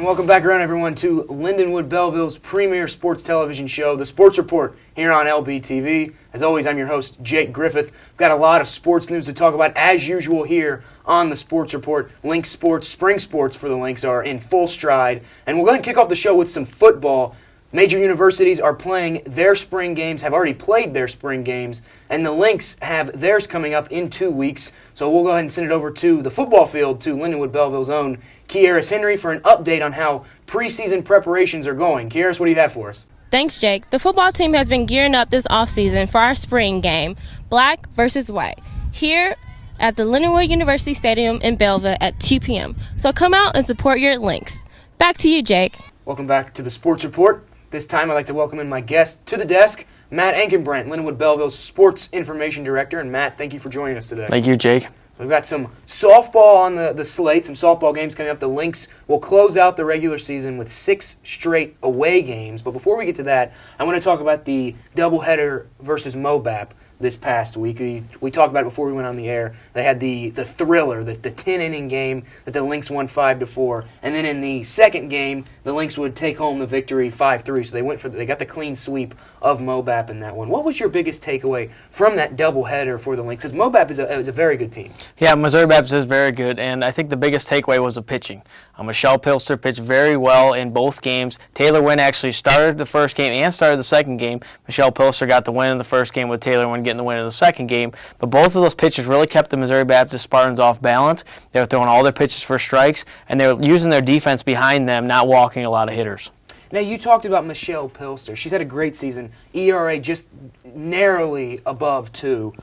welcome back around, everyone, to Lindenwood Belleville's premier sports television show, The Sports Report, here on LBTV. As always, I'm your host, Jake Griffith. We've got a lot of sports news to talk about, as usual, here on The Sports Report. Lynx sports, spring sports for the Lynx are in full stride. And we'll go ahead and kick off the show with some football. Major universities are playing their spring games, have already played their spring games, and the Lynx have theirs coming up in 2 weeks. So we'll go ahead and send it over to the football field, to Lindenwood Belleville's own Kieris Henry for an update on how preseason preparations are going. Kieris, what do you have for us? Thanks, Jake. The football team has been gearing up this offseason for our spring game, black versus white, here at the Lindenwood University Stadium in Belleville at 2 p.m. So come out and support your Lynx. Back to you, Jake. Welcome back to the Sports Report. This time I'd like to welcome in my guest to the desk, Matt Ankenbrandt, Lindenwood Belleville's Sports Information Director. And Matt, thank you for joining us today. Thank you, Jake. We've got some softball on the slate, some softball games coming up. The Lynx will close out the regular season with 6 straight away games. But before we get to that, I want to talk about the doubleheader versus Mobap this past week. We talked about it before we went on the air. They had the thriller, the 10-inning game that the Lynx won 5-4. And then in the second game, the Lynx would take home the victory 5-3. So they got the clean sweep of Mobap in that one. What was your biggest takeaway from that doubleheader for the Lynx? Because Mobap is a very good team. Yeah, Missouri Baptist is very good, and I think the biggest takeaway was the pitching. Michelle Pilster pitched very well in both games. Taylor Wynn actually started the first game and started the second game. Michelle Pilster got the win in the first game, with Taylor Wynn getting the win in the second game. But both of those pitches really kept the Missouri Baptist Spartans off balance. They were throwing all their pitches for strikes, and they were using their defense behind them, not walking a lot of hitters. Now, you talked about Michelle Pilster. She's had a great season, ERA just narrowly above 2.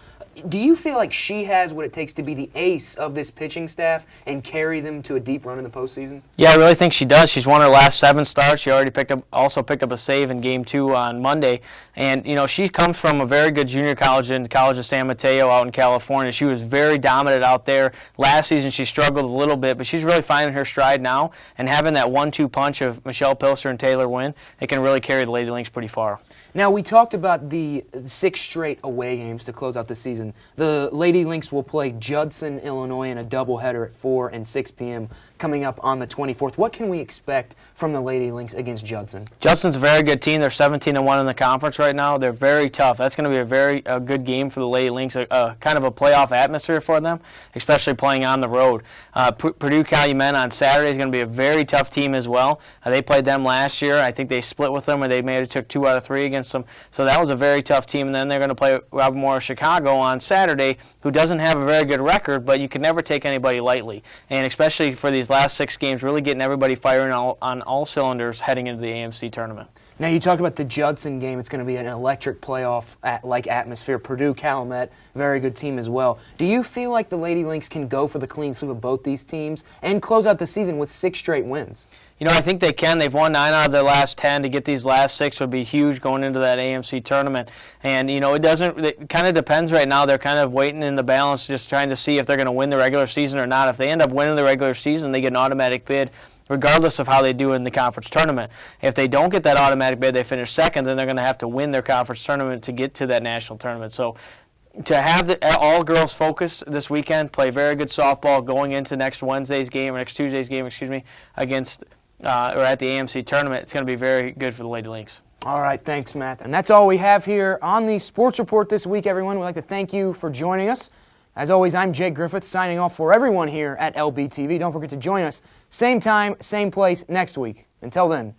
Do you feel like she has what it takes to be the ace of this pitching staff and carry them to a deep run in the postseason? Yeah, I really think she does. She's won her last 7 starts. She already also picked up a save in Game 2 on Monday. And, she comes from a very good junior college in the College of San Mateo out in California. She was very dominant out there. Last season she struggled a little bit, but she's really finding her stride now. And having that 1-2 punch of Michelle Pilster and Taylor Wynn, it can really carry the Lady Lynx pretty far. Now, we talked about the 6 straight away games to close out the season. The Lady Lynx will play Judson, Illinois in a doubleheader at 4 and 6 p.m. coming up on the 24th. What can we expect from the Lady Lynx against Judson? Judson's a very good team. They're 17-1 in the conference right now. They're very tough. That's going to be a very good game for the Lady Lynx, kind of a playoff atmosphere for them, especially playing on the road. Purdue Calumet on Saturday is going to be a very tough team as well. They played them last year. I think they split with them, and they maybe took 2 out of 3 against them. So that was a very tough team. And then they're going to play Robert Morris Chicago on Saturday, who doesn't have a very good record, but you can never take anybody lightly. And especially for these last 6 games, really getting everybody firing on all cylinders heading into the AMC tournament. Now, you talked about the Judson game. It's going to be an electric playoff-like atmosphere. Purdue Calumet, very good team as well. Do you feel like the Lady Lynx can go for the clean sweep of both these teams and close out the season with 6 straight wins? I think they can. They've won 9 out of their last 10. To get these last 6 would be huge going into that AMC tournament. And, it kind of depends right now. They're kind of waiting in the balance, just trying to see if they're going to win the regular season or not. If they end up winning the regular season, they get an automatic bid, regardless of how they do in the conference tournament. If they don't get that automatic bid, they finish second, then they're going to have to win their conference tournament to get to that national tournament. So to have all girls focused this weekend, play very good softball going into next Tuesday's game, against or at the AMC tournament, it's going to be very good for the Lady Lynx. All right, thanks, Matt. And that's all we have here on the Sports Report this week, everyone. We'd like to thank you for joining us. As always, I'm Jake Griffith, signing off for everyone here at LBTV. Don't forget to join us, same time, same place, next week. Until then,